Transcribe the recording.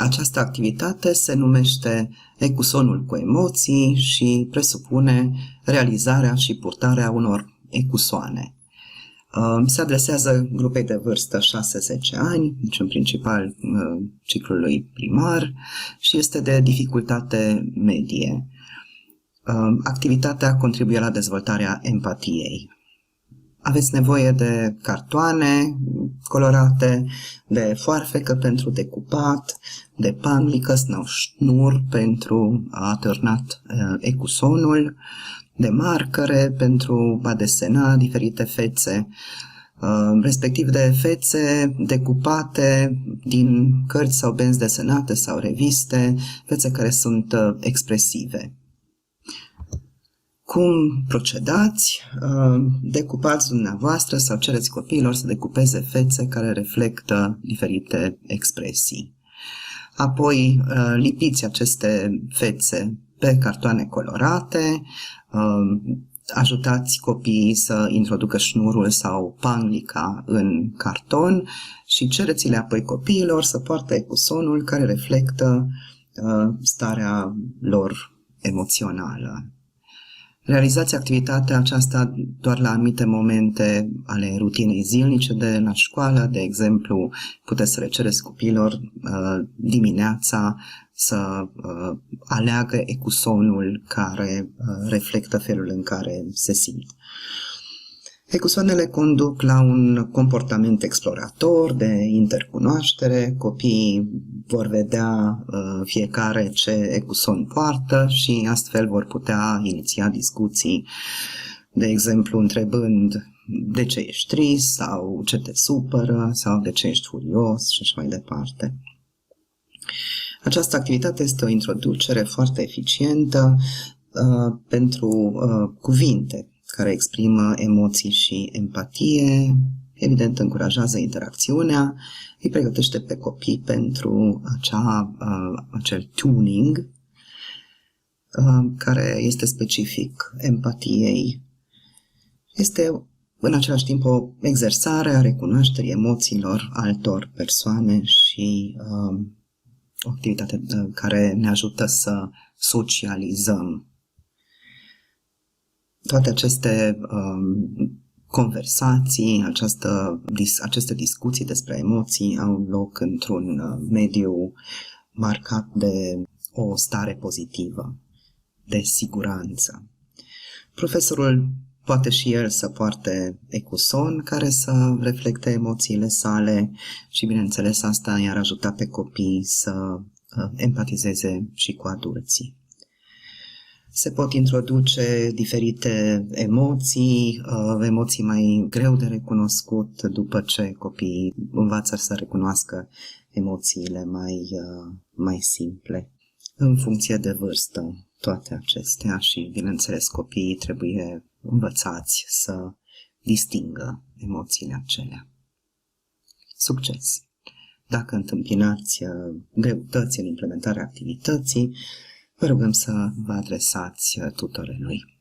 Această activitate se numește ecusonul cu emoții și presupune realizarea și purtarea unor ecusoane. Se adresează grupei de vârstă 6-10 ani, deci în principal ciclului primar, și este de dificultate medie. Activitatea contribuie la dezvoltarea empatiei. Aveți nevoie de cartoane colorate, de foarfecă pentru decupat, de panglică sau șnur pentru a atârnat ecusonul, de marcare pentru a desena diferite fețe, respectiv de fețe decupate din cărți sau benzi desenate sau reviste, fețe care sunt expresive. Cum procedați? Decupați dumneavoastră sau cereți copiilor să decupeze fețe care reflectă diferite expresii. Apoi lipiți aceste fețe pe cartoane colorate, ajutați copiii să introducă șnurul sau panglica în carton și cereți-le apoi copiilor să poarte ecusonul care reflectă starea lor emoțională. Realizați activitatea aceasta doar la anumite momente ale rutinei zilnice de la școală. De exemplu, puteți să le cereți copiilor dimineața să aleagă ecusonul care reflectă felul în care se simt. Ecusoanele conduc la un comportament explorator, de intercunoaștere. Copiii vor vedea fiecare ce ecuson poartă și astfel vor putea iniția discuții, de exemplu întrebând de ce ești trist sau ce te supără sau de ce ești furios și așa mai departe. Această activitate este o introducere foarte eficientă pentru cuvinte care exprimă emoții și empatie, evident încurajează interacțiunea, îi pregătește pe copii pentru acel tuning care este specific empatiei. Este în același timp o exersare a recunoașterii emoțiilor altor persoane și o activitate care ne ajută să socializăm. Toate aceste conversații, aceste discuții despre emoții au loc într-un mediu marcat de o stare pozitivă, de siguranță. Profesorul poate și el să poarte ecuson care să reflecte emoțiile sale și, bineînțeles, asta i-ar ajuta pe copii să empatizeze și cu adulții. Se pot introduce diferite emoții, emoții mai greu de recunoscut după ce copiii învață să recunoască emoțiile mai simple. În funcție de vârstă, toate acestea și, bineînțeles, copiii trebuie învățați să distingă emoțiile acelea. Succes! Dacă întâmpinați greutăți în implementarea activității, vă rugăm să vă adresați tutorelui.